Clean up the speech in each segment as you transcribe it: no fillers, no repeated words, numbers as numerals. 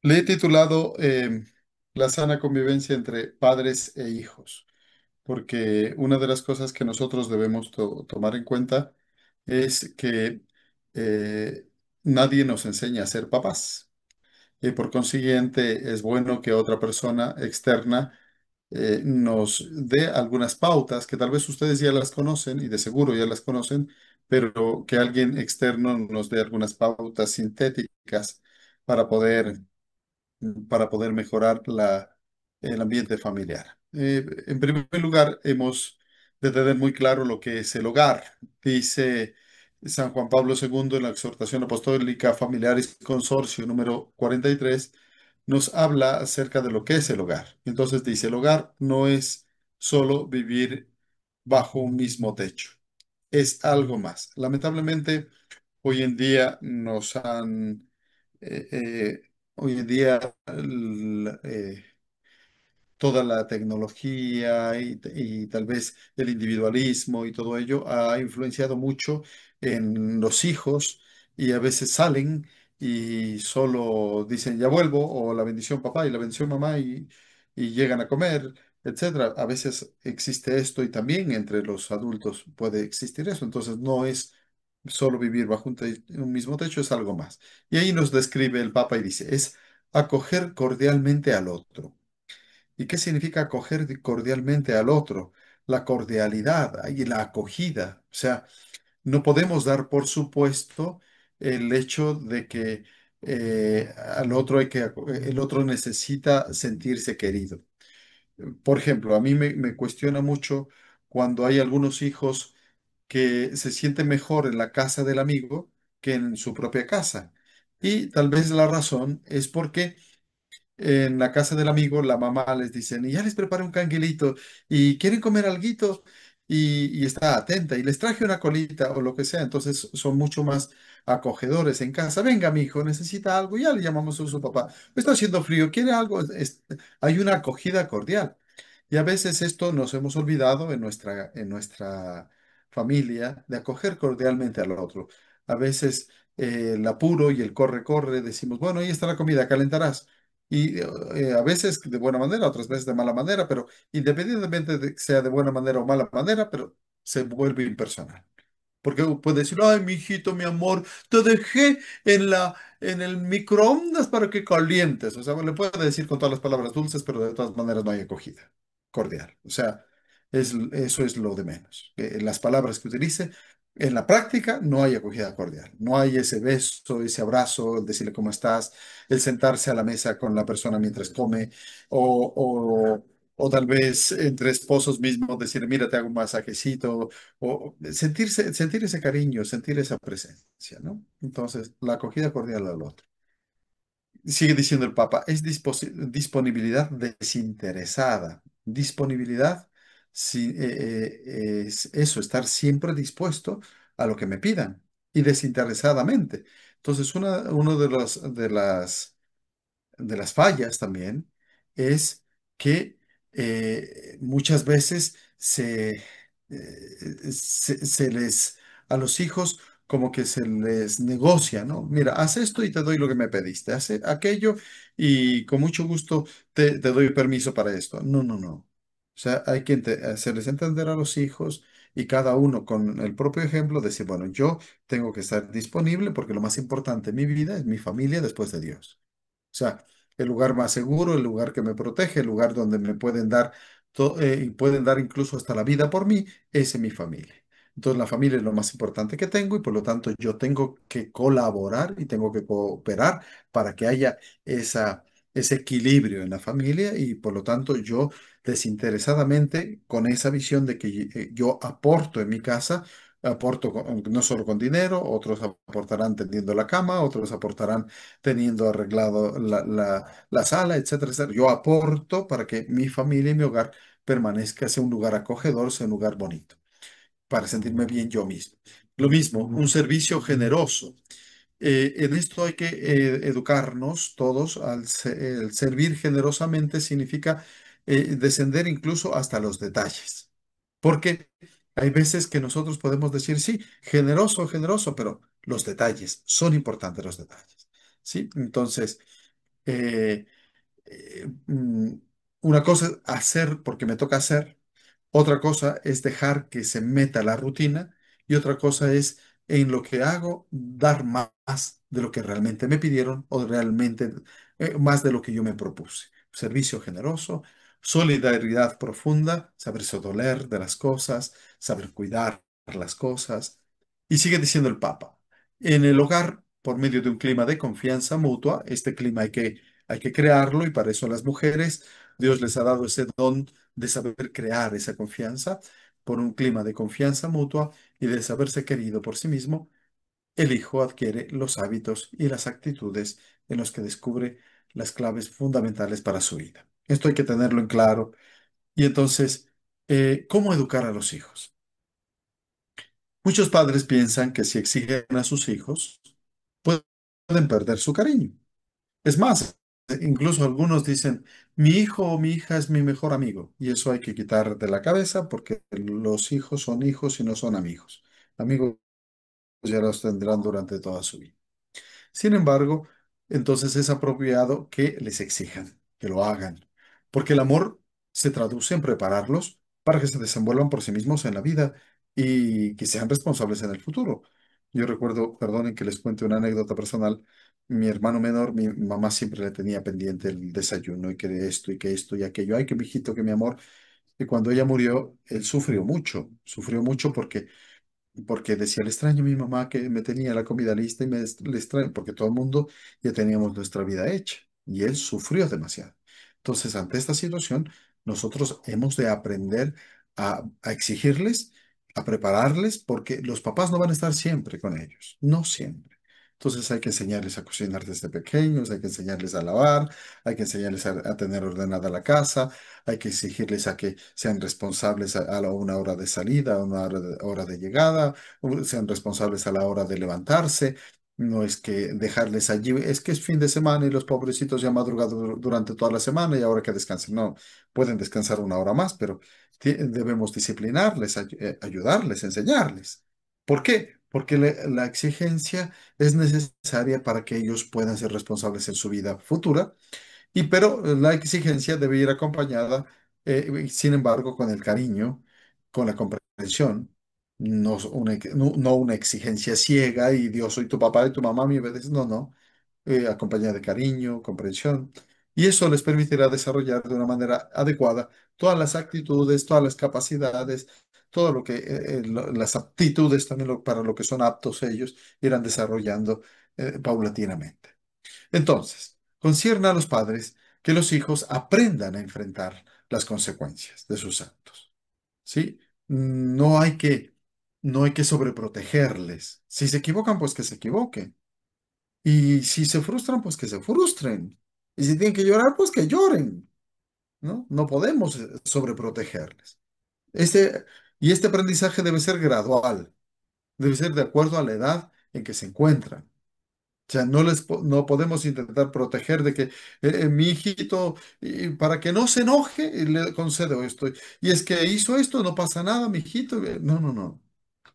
Le he titulado La sana convivencia entre padres e hijos, porque una de las cosas que nosotros debemos tomar en cuenta es que eh, nadie nos enseña a ser papás. Y por consiguiente, es bueno que otra persona externa nos dé algunas pautas que tal vez ustedes ya las conocen y de seguro ya las conocen, pero que alguien externo nos dé algunas pautas sintéticas para poder mejorar el ambiente familiar. En primer lugar, hemos de tener muy claro lo que es el hogar. Dice San Juan Pablo II en la exhortación apostólica Familiaris Consorcio número 43, nos habla acerca de lo que es el hogar. Entonces dice, el hogar no es solo vivir bajo un mismo techo, es algo más. Lamentablemente, hoy en día nos han eh, eh, hoy en día toda la tecnología y tal vez el individualismo y todo ello ha influenciado mucho en los hijos y a veces salen y solo dicen ya vuelvo o la bendición papá y la bendición mamá y llegan a comer, etcétera. A veces existe esto y también entre los adultos puede existir eso. Entonces no es solo vivir bajo un mismo techo, es algo más. Y ahí nos describe el Papa y dice, es acoger cordialmente al otro. ¿Y qué significa acoger cordialmente al otro? La cordialidad y la acogida. O sea, no podemos dar por supuesto el hecho de que al otro el otro necesita sentirse querido. Por ejemplo, a mí me cuestiona mucho cuando hay algunos hijos que se sienten mejor en la casa del amigo que en su propia casa. Y tal vez la razón es porque en la casa del amigo, la mamá les dice, y ya les preparé un canguilito y quieren comer alguito y está atenta y les traje una colita o lo que sea. Entonces son mucho más acogedores en casa. Venga, mi hijo, necesita algo, ya le llamamos a su papá. Está haciendo frío, ¿quiere algo? Hay una acogida cordial. Y a veces esto nos hemos olvidado en nuestra familia de acoger cordialmente al otro. A veces el apuro y el corre, corre, decimos, bueno, ahí está la comida, calentarás. Y a veces de buena manera, otras veces de mala manera, pero independientemente de que sea de buena manera o mala manera, pero se vuelve impersonal. Porque puede decir, ay, mi hijito, mi amor, te dejé en el microondas para que calientes. O sea, le puede decir con todas las palabras dulces, pero de todas maneras no hay acogida cordial. O sea, eso es lo de menos. Las palabras que utilice, en la práctica no hay acogida cordial. No hay ese beso, ese abrazo, el decirle cómo estás, el sentarse a la mesa con la persona mientras come, o tal vez entre esposos mismos decir, mira, te hago un masajecito o sentir ese cariño, sentir esa presencia, ¿no? Entonces, la acogida cordial al otro. Sigue diciendo el Papa, es disponibilidad desinteresada. Disponibilidad, es eso, estar siempre dispuesto a lo que me pidan y desinteresadamente. Entonces, uno de las fallas también es que muchas veces se les, a los hijos como que se les negocia, ¿no? Mira, haz esto y te doy lo que me pediste, haz aquello y con mucho gusto te doy permiso para esto. No, no, no. O sea, hay que hacerles entender a los hijos y cada uno con el propio ejemplo decir, bueno, yo tengo que estar disponible porque lo más importante en mi vida es mi familia después de Dios. O sea, el lugar más seguro, el lugar que me protege, el lugar donde me pueden dar y pueden dar incluso hasta la vida por mí, esa es mi familia. Entonces la familia es lo más importante que tengo y por lo tanto yo tengo que colaborar y tengo que cooperar para que haya ese equilibrio en la familia y por lo tanto yo desinteresadamente con esa visión de que yo aporto en mi casa. Aporto no solo con dinero, otros aportarán tendiendo la cama, otros aportarán teniendo arreglado la sala, etcétera, etcétera. Yo aporto para que mi familia y mi hogar permanezca, sea un lugar acogedor, sea un lugar bonito, para sentirme bien yo mismo. Lo mismo, un servicio generoso. En esto hay que educarnos todos. El servir generosamente significa descender incluso hasta los detalles. Porque hay veces que nosotros podemos decir, sí, generoso, generoso, pero los detalles, son importantes los detalles. ¿Sí? Entonces, eh, eh, mm, una cosa es hacer porque me toca hacer, otra cosa es dejar que se meta la rutina y otra cosa es en lo que hago dar más de lo que realmente me pidieron o realmente más de lo que yo me propuse. Servicio generoso, solidaridad profunda, saberse doler de las cosas, saber cuidar las cosas. Y sigue diciendo el Papa, en el hogar, por medio de un clima de confianza mutua, este clima hay que crearlo y para eso las mujeres, Dios les ha dado ese don de saber crear esa confianza por un clima de confianza mutua y de saberse querido por sí mismo. El hijo adquiere los hábitos y las actitudes en los que descubre las claves fundamentales para su vida. Esto hay que tenerlo en claro. Y entonces, ¿cómo educar a los hijos? Muchos padres piensan que si exigen a sus hijos, pueden perder su cariño. Es más, incluso algunos dicen, mi hijo o mi hija es mi mejor amigo. Y eso hay que quitar de la cabeza porque los hijos y no son amigos. Amigos ya los tendrán durante toda su vida. Sin embargo, entonces es apropiado que les exijan, que lo hagan, porque el amor se traduce en prepararlos para que se desenvuelvan por sí mismos en la vida y que sean responsables en el futuro. Yo recuerdo, perdonen que les cuente una anécdota personal, mi hermano menor, mi mamá siempre le tenía pendiente el desayuno y que esto y que esto y aquello. Ay, que mi hijito, que mi amor. Y cuando ella murió, él sufrió mucho porque decía, le extraño a mi mamá que me tenía la comida lista y le extraño, porque todo el mundo ya teníamos nuestra vida hecha y él sufrió demasiado. Entonces, ante esta situación, nosotros hemos de aprender a exigirles, a prepararles, porque los papás no van a estar siempre con ellos, no siempre. Entonces hay que enseñarles a cocinar desde pequeños, hay que enseñarles a lavar, hay que enseñarles a tener ordenada la casa, hay que exigirles a que sean responsables una hora de salida, a una hora de llegada, sean responsables a la hora de levantarse. No es que dejarles allí, es que es fin de semana y los pobrecitos ya han madrugado durante toda la semana y ahora que descansen. No, pueden descansar una hora más, pero debemos disciplinarles, ayudarles, enseñarles. ¿Por qué? Porque la exigencia es necesaria para que ellos puedan ser responsables en su vida futura pero la exigencia debe ir acompañada, sin embargo, con el cariño, con la comprensión, no una exigencia ciega y Dios soy tu papá y tu mamá me obedeces. No, no, acompañada de cariño, comprensión. Y eso les permitirá desarrollar de una manera adecuada todas las actitudes, todas las capacidades, todo lo que, las aptitudes también para lo que son aptos ellos, irán desarrollando paulatinamente. Entonces, concierne a los padres que los hijos aprendan a enfrentar las consecuencias de sus actos, ¿sí? No hay que, no hay que sobreprotegerles. Si se equivocan, pues que se equivoquen. Y si se frustran, pues que se frustren. Y si tienen que llorar, pues que lloren, ¿no? No podemos sobreprotegerles. Este, y este aprendizaje debe ser gradual, debe ser de acuerdo a la edad en que se encuentran. O sea, no podemos intentar proteger de que mi hijito, y para que no se enoje, le concedo esto. Y es que hizo esto, no pasa nada, mi hijito. No, no, no.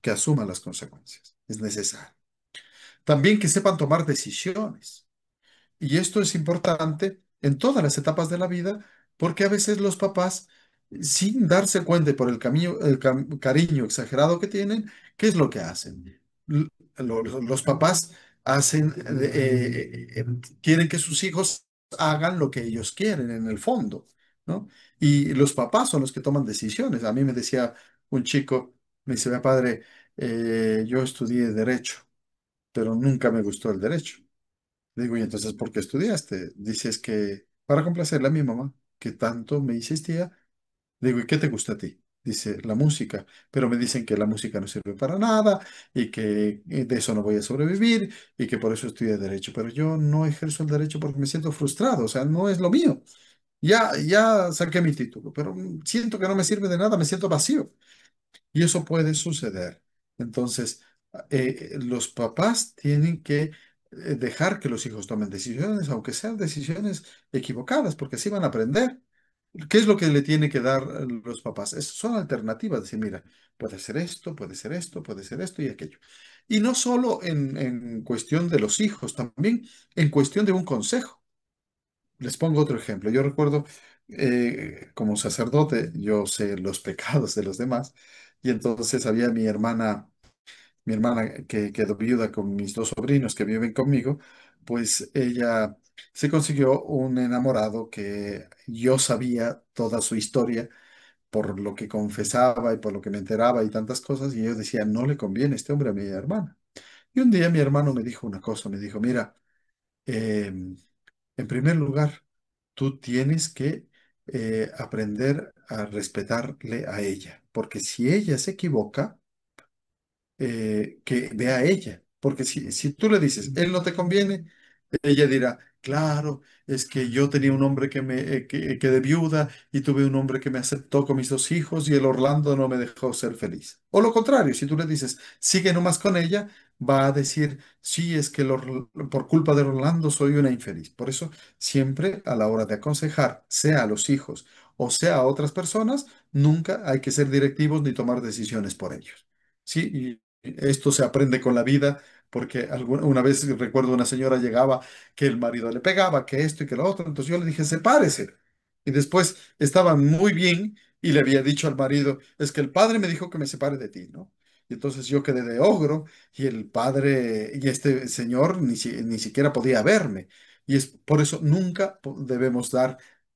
Que asuma las consecuencias. Es necesario. También que sepan tomar decisiones. Y esto es importante en todas las etapas de la vida, porque a veces los papás, sin darse cuenta y por el camino, cariño exagerado que tienen, ¿qué es lo que hacen? L- los papás hacen, quieren que sus hijos hagan lo que ellos quieren en el fondo, ¿no? Y los papás son los que toman decisiones. A mí me decía un chico, me dice, "Vea, padre, yo estudié derecho, pero nunca me gustó el derecho". Digo, ¿y entonces por qué estudiaste? Dices que para complacerle a mi mamá, que tanto me insistía. Digo, ¿y qué te gusta a ti? Dice, la música, pero me dicen que la música no sirve para nada y que de eso no voy a sobrevivir y que por eso estudié derecho, pero yo no ejerzo el derecho porque me siento frustrado, o sea, no es lo mío. Ya saqué mi título, pero siento que no me sirve de nada, me siento vacío. Y eso puede suceder. Entonces, los papás tienen que dejar que los hijos tomen decisiones, aunque sean decisiones equivocadas, porque así van a aprender. ¿Qué es lo que le tiene que dar los papás? Son alternativas. Decir, mira, puede ser esto, puede ser esto, puede ser esto y aquello. Y no solo en cuestión de los hijos, también en cuestión de un consejo. Les pongo otro ejemplo. Yo recuerdo, como sacerdote, yo sé los pecados de los demás, y entonces había mi hermana que quedó viuda con mis dos sobrinos que viven conmigo, pues ella se consiguió un enamorado que yo sabía toda su historia por lo que confesaba y por lo que me enteraba y tantas cosas, y yo decía, no le conviene este hombre a mi hermana. Y un día mi hermano me dijo una cosa, me dijo, mira, en primer lugar, tú tienes que aprender a respetarle a ella, porque si ella se equivoca, que vea a ella. Porque si tú le dices, él no te conviene, ella dirá, claro, es que yo tenía un hombre que quedé viuda y tuve un hombre que me aceptó con mis dos hijos y el Orlando no me dejó ser feliz. O lo contrario, si tú le dices, sigue nomás con ella, va a decir, sí, es que por culpa de Orlando soy una infeliz. Por eso, siempre a la hora de aconsejar, sea a los hijos o sea a otras personas, nunca hay que ser directivos ni tomar decisiones por ellos. Sí, esto se aprende con la vida, porque una vez recuerdo una señora llegaba que el marido le pegaba, que esto y que lo otro, entonces yo le dije, sepárese. Y después estaba muy bien y le había dicho al marido, es que el padre me dijo que me separe de ti, ¿no? Y entonces yo quedé de ogro y el padre y este señor ni siquiera podía verme. Y es por eso nunca debemos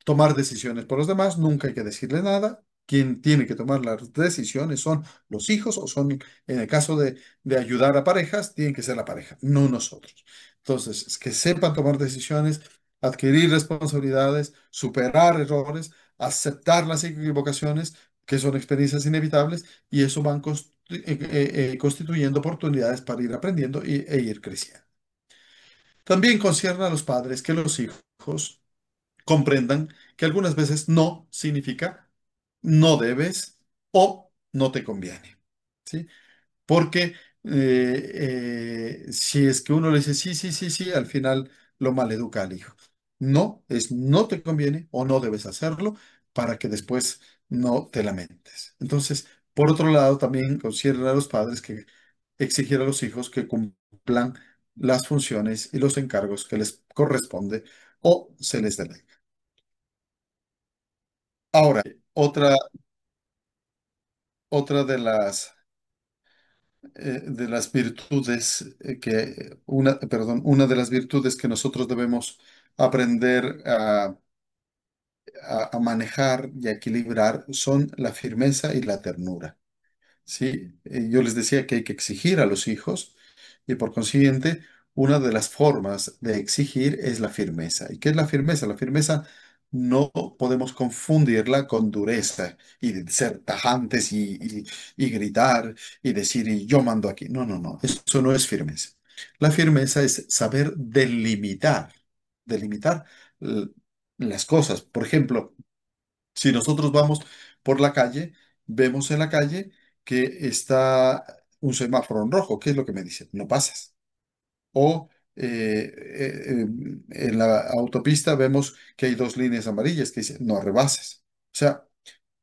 tomar decisiones por los demás, nunca hay que decirle nada. Quien tiene que tomar las decisiones son los hijos o son en el caso de ayudar a parejas, tiene que ser la pareja, no nosotros. Entonces, es que sepan tomar decisiones, adquirir responsabilidades, superar errores, aceptar las equivocaciones, que son experiencias inevitables, y eso van constituyendo oportunidades para ir aprendiendo e ir creciendo. También concierne a los padres que los hijos comprendan que algunas veces no significa no debes o no te conviene. ¿Sí? Porque si es que uno le dice sí, sí, sí, sí, al final lo maleduca al hijo. No, es no te conviene o no debes hacerlo para que después no te lamentes. Entonces, por otro lado, también considera a los padres que exigir a los hijos que cumplan las funciones y los encargos que les corresponde o se les delega. Ahora, otra, otra de las virtudes perdón, una de las virtudes que nosotros debemos aprender a manejar y a equilibrar son la firmeza y la ternura. ¿Sí? Yo les decía que hay que exigir a los hijos y por consiguiente una de las formas de exigir es la firmeza. ¿Y qué es la firmeza? La firmeza no podemos confundirla con dureza y de ser tajantes y gritar y decir y yo mando aquí. No, no, no, eso no es firmeza. La firmeza es saber delimitar l- las cosas. Por ejemplo, si nosotros vamos por la calle, vemos en la calle que está un semáforo en rojo. ¿Qué es lo que me dice? No pasas. O en la autopista vemos que hay dos líneas amarillas que dicen no rebases. O sea,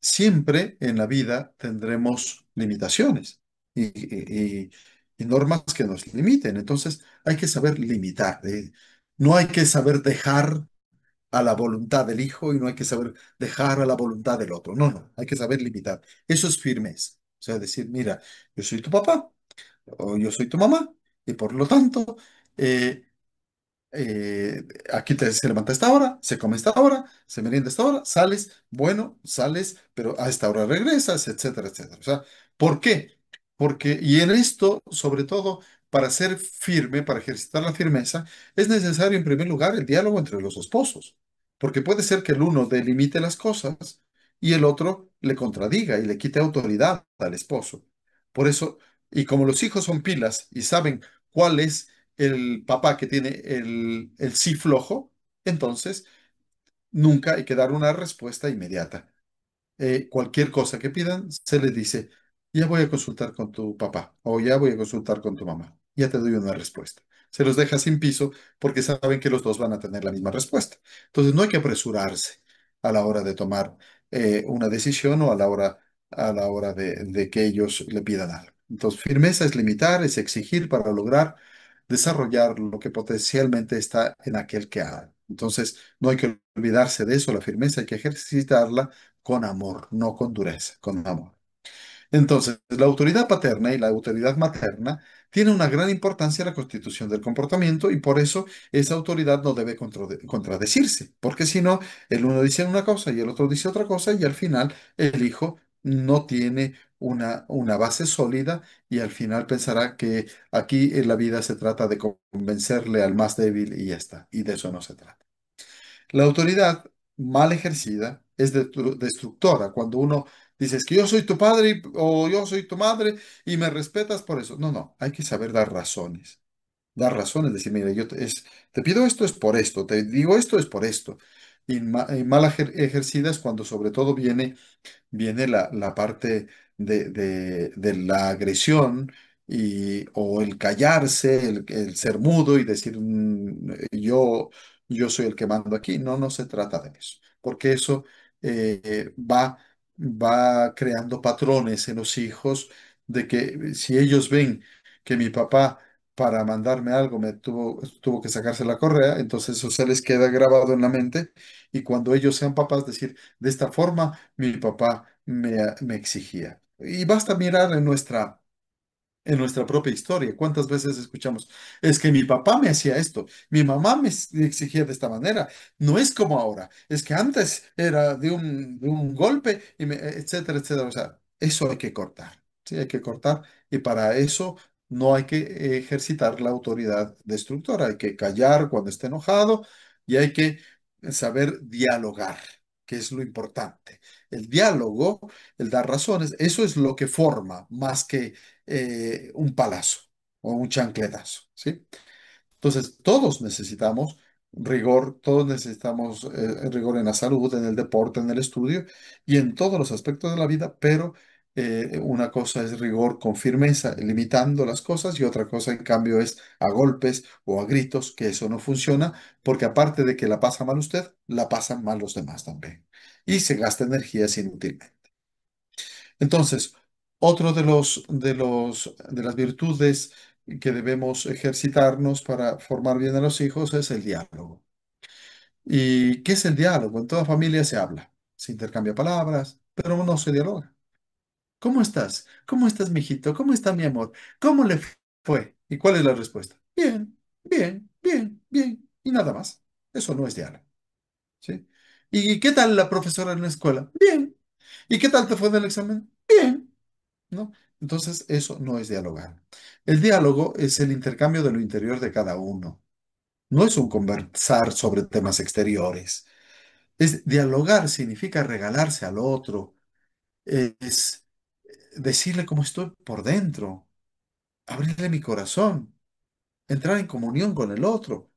siempre en la vida tendremos limitaciones y normas que nos limiten. Entonces hay que saber limitar. No hay que saber dejar a la voluntad del hijo y no hay que saber dejar a la voluntad del otro. No, no, hay que saber limitar. Eso es firmeza. O sea, decir, mira, yo soy tu papá o yo soy tu mamá y por lo tanto, eh, eh, aquí se levanta a esta hora, se come a esta hora, se merienda a esta hora, sales, bueno, sales, pero a esta hora regresas, etcétera, etcétera. O sea, ¿por qué? Porque, y en esto, sobre todo, para ser firme, para ejercitar la firmeza, es necesario, en primer lugar, el diálogo entre los esposos. Porque puede ser que el uno delimite las cosas y el otro le contradiga y le quite autoridad al esposo. Por eso, y como los hijos son pilas y saben cuál es el papá que tiene el sí flojo, entonces nunca hay que dar una respuesta inmediata. Cualquier cosa que pidan, se les dice, ya voy a consultar con tu papá o ya voy a consultar con tu mamá. Ya te doy una respuesta. Se los deja sin piso porque saben que los dos van a tener la misma respuesta. Entonces no hay que apresurarse a la hora de tomar una decisión o a la hora de que ellos le pidan algo. Entonces firmeza es limitar, es exigir para lograr desarrollar lo que potencialmente está en aquel que Entonces, no hay que olvidarse de eso, la firmeza hay que ejercitarla con amor, no con dureza, con amor. Entonces, la autoridad paterna y la autoridad materna tienen una gran importancia en la constitución del comportamiento y por eso esa autoridad no debe contradecirse, porque si no, el uno dice una cosa y el otro dice otra cosa y al final el hijo no tiene una base sólida y al final pensará que aquí en la vida se trata de convencerle al más débil y ya está, y de eso no se trata. La autoridad mal ejercida es destructora. Cuando uno dice es que yo soy tu padre o yo soy tu madre y me respetas por eso. No, no, hay que saber dar razones. Dar razones, decir, mira, te pido esto es por esto, te digo esto es por esto. Y mal ejercida es cuando sobre todo viene la parte de la agresión o el callarse, el ser mudo y decir yo soy el que mando aquí. No, no se trata de eso, porque eso va creando patrones en los hijos de que si ellos ven que mi papá para mandarme algo tuvo que sacarse la correa, entonces eso se les queda grabado en la mente y cuando ellos sean papás decir, de esta forma mi papá me exigía. Y basta mirar en nuestra propia historia. ¿Cuántas veces escuchamos? Es que mi papá me hacía esto, mi mamá me exigía de esta manera. No es como ahora, es que antes era de un golpe, etcétera, etcétera. O sea, eso hay que cortar, ¿sí? Hay que cortar y para eso no hay que ejercitar la autoridad destructora. Hay que callar cuando esté enojado y hay que saber dialogar, que es lo importante. El diálogo, el dar razones, eso es lo que forma más que un palazo o un chancletazo, ¿sí? Entonces, todos necesitamos rigor, todos necesitamos rigor en la salud, en el deporte, en el estudio y en todos los aspectos de la vida, pero una cosa es rigor con firmeza, limitando las cosas, y otra cosa, en cambio, es a golpes o a gritos, que eso no funciona, porque aparte de que la pasa mal usted, la pasan mal los demás también. Y se gasta energías inútilmente. Entonces, otro de las virtudes que debemos ejercitarnos para formar bien a los hijos es el diálogo. ¿Y qué es el diálogo? En toda familia se habla, se intercambia palabras, pero no se dialoga. ¿Cómo estás? ¿Cómo estás, mijito? ¿Cómo está mi amor? ¿Cómo le fue? ¿Y cuál es la respuesta? Bien, bien, bien, bien. Y nada más. Eso no es diálogo, ¿sí? ¿Y qué tal la profesora en la escuela? Bien. ¿Y qué tal te fue en el examen? Bien. ¿No? Entonces, eso no es dialogar. El diálogo es el intercambio de lo interior de cada uno. No es un conversar sobre temas exteriores. Dialogar significa regalarse al otro, es decirle cómo estoy por dentro, abrirle mi corazón, entrar en comunión con el otro.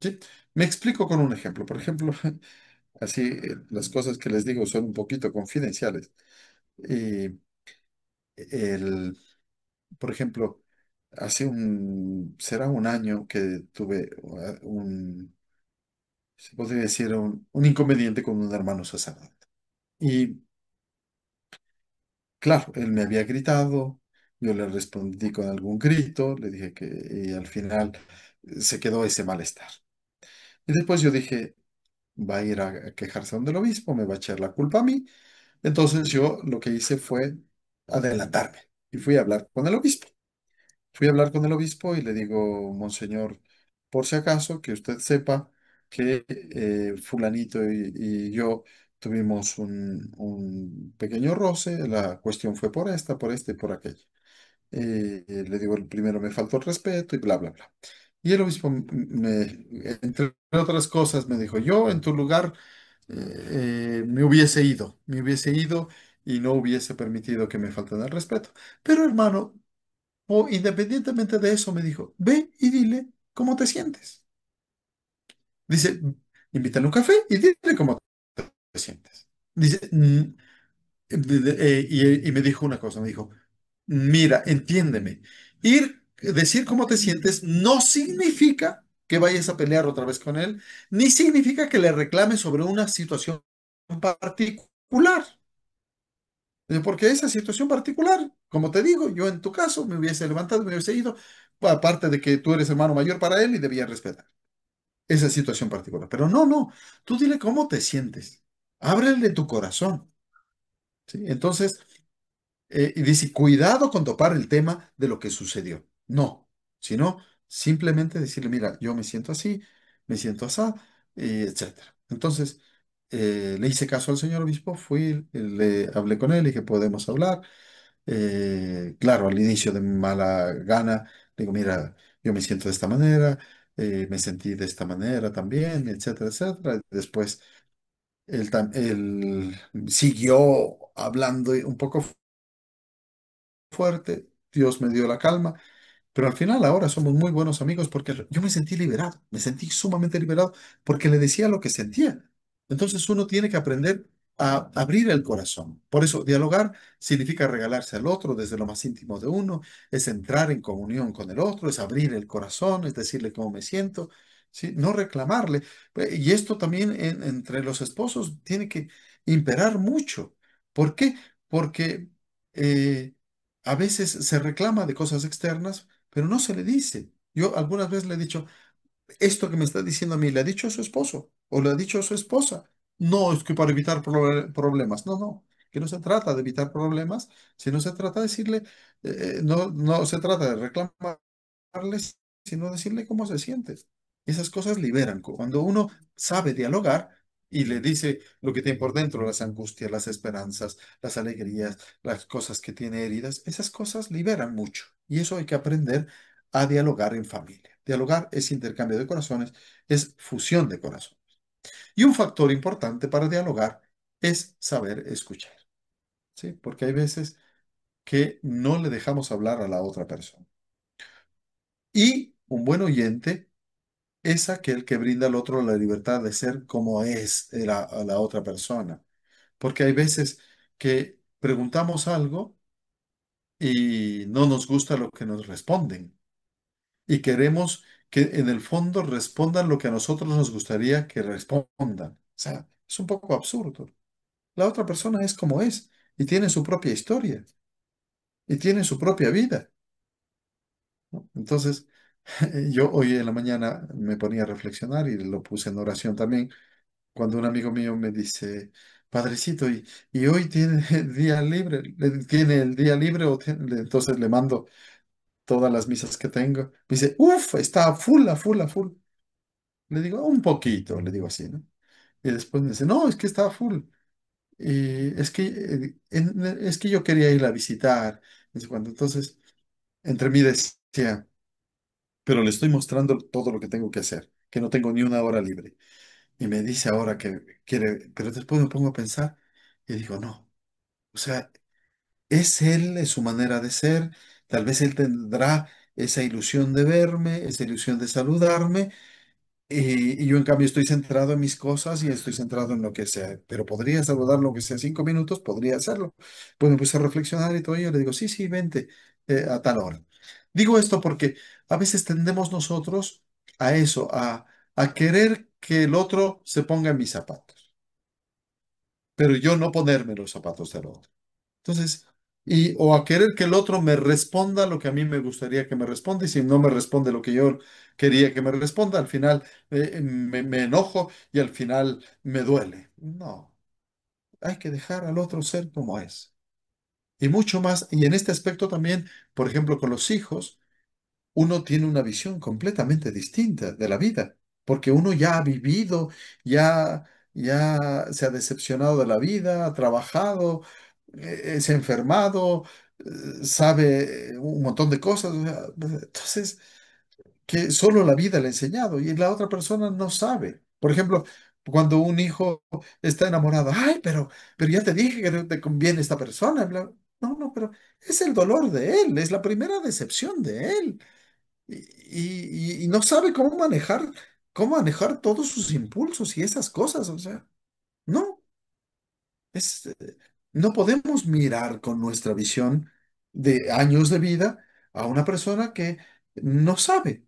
¿Sí? Me explico con un ejemplo. Por ejemplo, así las cosas que les digo son un poquito confidenciales. Y el, por ejemplo, será un año que tuve se podría decir, un inconveniente con un hermano sacerdote. Y claro, él me había gritado, yo le respondí con algún grito, le dije y al final se quedó ese malestar. Y después yo dije, va a ir a quejarse donde el obispo, me va a echar la culpa a mí. Entonces yo lo que hice fue adelantarme y fui a hablar con el obispo. Fui a hablar con el obispo y le digo, Monseñor, por si acaso, que usted sepa que fulanito y yo tuvimos un pequeño roce, la cuestión fue por esta, por este y por aquello. Le digo, primero me faltó el respeto y bla, bla, bla. Y el obispo, entre otras cosas, me dijo, yo en tu lugar me hubiese ido y no hubiese permitido que me falten el respeto. Pero hermano, o independientemente de eso, me dijo, ve y dile cómo te sientes. Dice, invítale un café y dile cómo te sientes. Dice, y me dijo una cosa, me dijo, mira, entiéndeme, decir cómo te sientes no significa que vayas a pelear otra vez con él, ni significa que le reclames sobre una situación particular. Porque esa situación particular, como te digo, yo en tu caso me hubiese levantado, me hubiese ido, aparte de que tú eres hermano mayor para él y debía respetar. esa situación particular. Pero no, no, tú dile cómo te sientes. Ábrele tu corazón. ¿Sí? Entonces, y dice, cuidado con topar el tema de lo que sucedió. No, sino simplemente decirle, mira, yo me siento así, etcétera. Entonces, le hice caso al señor obispo, fui, le hablé con él, y dije, podemos hablar. Claro, al inicio de mala gana, digo, mira, yo me siento de esta manera, me sentí de esta manera también, etcétera, etcétera. Después, él siguió hablando un poco fuerte, Dios me dio la calma, pero al final ahora somos muy buenos amigos porque yo me sentí liberado, me sentí sumamente liberado porque le decía lo que sentía. Entonces uno tiene que aprender a abrir el corazón. Por eso dialogar significa regalarse al otro desde lo más íntimo de uno, es entrar en comunión con el otro, es abrir el corazón, es decirle cómo me siento, ¿sí? No reclamarle. Y esto también entre los esposos tiene que imperar mucho. ¿Por qué? Porque eh, a veces se reclama de cosas externas, pero no se le dice. Yo algunas veces le he dicho, esto que me está diciendo a mí, le ha dicho a su esposo o le ha dicho a su esposa. No, es que para evitar problemas. No, no, que no se trata de evitar problemas, sino se trata de decirle, no, no se trata de reclamar sino decirle cómo se siente. Esas cosas liberan. Cuando uno sabe dialogar y le dice lo que tiene por dentro, las angustias, las esperanzas, las alegrías, las cosas que tiene heridas, esas cosas liberan mucho. Y eso hay que aprender a dialogar en familia. Dialogar es intercambio de corazones, es fusión de corazones. Y un factor importante para dialogar es saber escuchar, ¿sí? Porque hay veces que no le dejamos hablar a la otra persona. Y un buen oyente es aquel que brinda al otro la libertad de ser como es a la otra persona. Porque hay veces que preguntamos algo y no nos gusta lo que nos responden. Y queremos que en el fondo respondan lo que a nosotros nos gustaría que respondan. O sea, es un poco absurdo. La otra persona es como es y tiene su propia historia y tiene su propia vida, ¿no? Entonces, yo hoy en la mañana me ponía a reflexionar y lo puse en oración también cuando un amigo mío me dice, Padrecito, y hoy tiene el día libre, tiene el día libre, entonces le mando todas las misas que tengo. Me dice, uff, está a full, a full, a full. Le digo, un poquito, le digo así, ¿no? Y después me dice, no, es que está a full. Y es que yo quería ir a visitar. Dice, cuando entonces, entre mí decía, pero le estoy mostrando todo lo que tengo que hacer, que no tengo ni una hora libre. Y me dice ahora que quiere, pero después me pongo a pensar y digo, no, o sea, es él, es su manera de ser, tal vez él tendrá esa ilusión de verme, esa ilusión de saludarme, y yo en cambio estoy centrado en mis cosas y estoy centrado en lo que sea, pero podría saludar lo que sea 5 minutos, podría hacerlo. Pues me puse a reflexionar y todo, y yo le digo, sí, sí, vente a tal hora. Digo esto porque a veces tendemos nosotros a eso, a querer que el otro se ponga en mis zapatos, pero yo no ponerme los zapatos del otro. Entonces, o a querer que el otro me responda lo que a mí me gustaría que me responda, y si no me responde lo que yo quería que me responda, al final me enojo y al final me duele. No, hay que dejar al otro ser como es. Y mucho más, y en este aspecto también, por ejemplo, con los hijos uno tiene una visión completamente distinta de la vida, porque uno ya ha vivido, ya se ha decepcionado de la vida, ha trabajado, se ha enfermado, sabe un montón de cosas. O sea, entonces, que solo la vida le ha enseñado y la otra persona no sabe. Por ejemplo, cuando un hijo está enamorado, ay, pero ya te dije que no te conviene esta persona. No, no, pero es el dolor de él, es la primera decepción de él y no sabe cómo manejar todos sus impulsos y esas cosas. O sea, no, es, no podemos mirar con nuestra visión de años de vida a una persona que no sabe.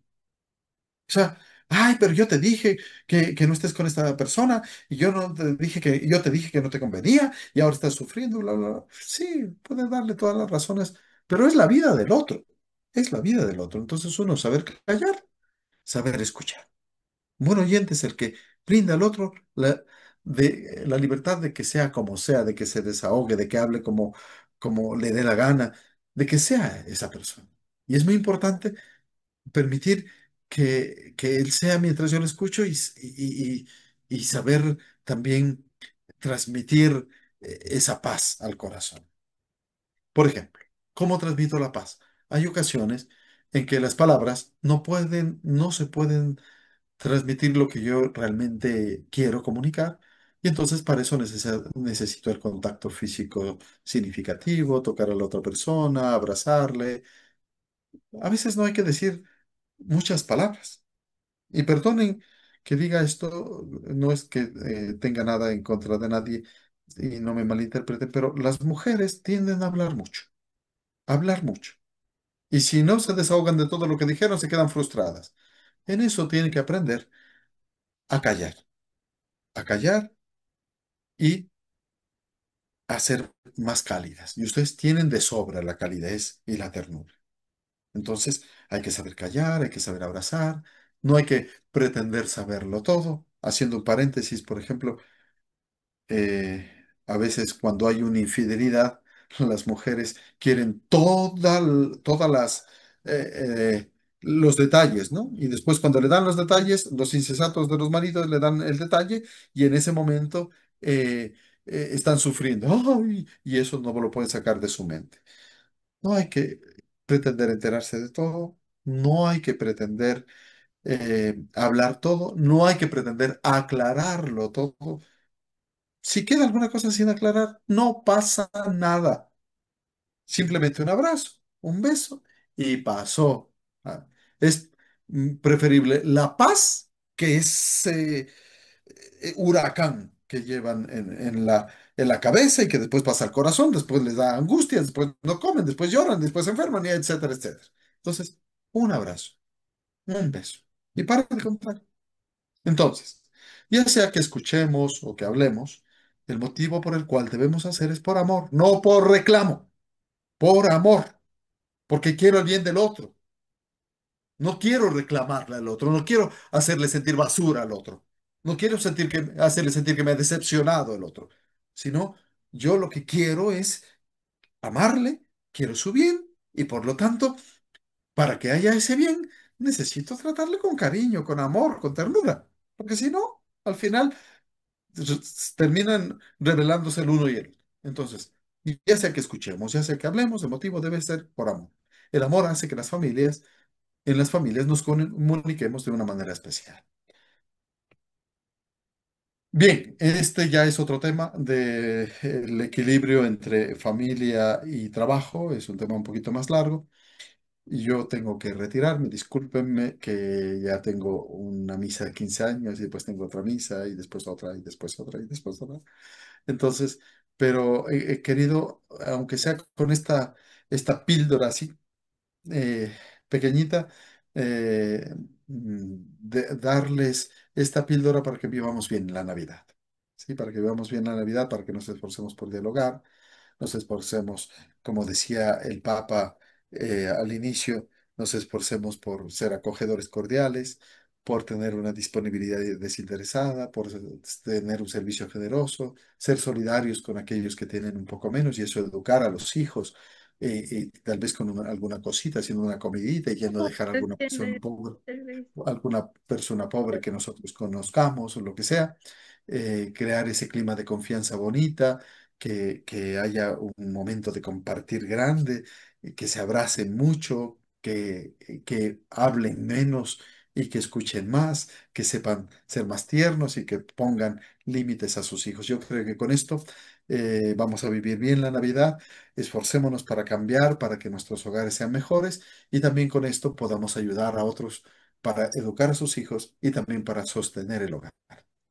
O sea, ay, pero yo te dije que no estés con esta persona y yo te dije que no te convenía y ahora estás sufriendo, bla, bla, bla. Sí, puede darle todas las razones, pero es la vida del otro. Es la vida del otro. Entonces uno saber callar, saber escuchar. Un buen oyente es el que brinda al otro la libertad de que sea como sea, de que se desahogue, de que hable como le dé la gana, de que sea esa persona. Y es muy importante permitir que él sea mientras yo lo escucho y saber también transmitir esa paz al corazón. Por ejemplo, ¿cómo transmito la paz? Hay ocasiones en que las palabras no se pueden transmitir lo que yo realmente quiero comunicar. Y entonces para eso necesito el contacto físico significativo, tocar a la otra persona, abrazarle. A veces no hay que decir muchas palabras. Y perdonen que diga esto, no es que tenga nada en contra de nadie y no me malinterpreten, pero las mujeres tienden a hablar mucho. Y si no se desahogan de todo lo que dijeron, se quedan frustradas. En eso tienen que aprender a callar y a ser más cálidas. Y ustedes tienen de sobra la calidez y la ternura. Entonces hay que saber callar, hay que saber abrazar, no hay que pretender saberlo todo. Haciendo un paréntesis, por ejemplo, a veces cuando hay una infidelidad, las mujeres quieren todas los detalles, ¿no? Y después cuando le dan los detalles, los insensatos de los maridos le dan el detalle y en ese momento están sufriendo. ¡Ay! Y eso no lo pueden sacar de su mente. No hay que pretender enterarse de todo, no hay que pretender hablar todo, no hay que pretender aclararlo todo. Si queda alguna cosa sin aclarar, no pasa nada. Simplemente un abrazo, un beso y pasó. Ah, Es preferible la paz que ese huracán que llevan en la cabeza y que después pasa al corazón, después les da angustia, después no comen, después lloran, después se enferman, y etcétera, etcétera. Entonces, un abrazo, un beso y para de contar. Entonces, ya sea que escuchemos o que hablemos, el motivo por el cual debemos hacer es por amor, no por reclamo, por amor, porque quiero el bien del otro. No quiero reclamarle al otro, no quiero hacerle sentir basura al otro, no quiero hacerle sentir que me ha decepcionado el otro, sino yo lo que quiero es amarle, quiero su bien y por lo tanto, para que haya ese bien, necesito tratarle con cariño, con amor, con ternura, porque si no, al final terminan revelándose el uno y el otro. Entonces, ya sea que escuchemos, ya sea que hablemos, el motivo debe ser por amor. El amor hace que en las familias nos comuniquemos de una manera especial. Bien, este ya es otro tema del equilibrio entre familia y trabajo. Es un tema un poquito más largo. Y yo tengo que retirarme, discúlpenme que ya tengo una misa de 15 años y después tengo otra misa y después otra y después otra y después otra. Entonces, pero he querido, aunque sea con esta píldora así eh, pequeñita, eh, darles esta píldora para que vivamos bien la Navidad. ¿Sí? Para que vivamos bien la Navidad, para que nos esforcemos por dialogar, nos esforcemos, como decía el Papa al inicio, nos esforcemos por ser acogedores cordiales, por tener una disponibilidad desinteresada, por tener un servicio generoso, ser solidarios con aquellos que tienen un poco menos y eso educar a los hijos, y tal vez con alguna cosita, haciendo una comidita y yendo a dejar a alguna persona pobre que nosotros conozcamos o lo que sea, crear ese clima de confianza bonita, que haya un momento de compartir grande, que se abracen mucho, que hablen menos y que escuchen más, que sepan ser más tiernos y que pongan límites a sus hijos. Yo creo que con esto vamos a vivir bien la Navidad, esforcémonos para cambiar, para que nuestros hogares sean mejores y también con esto podamos ayudar a otros para educar a sus hijos y también para sostener el hogar.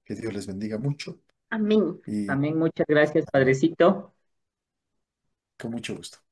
Que Dios les bendiga mucho Amén. y Amén. Muchas gracias, hasta luego. Padrecito. Con mucho gusto.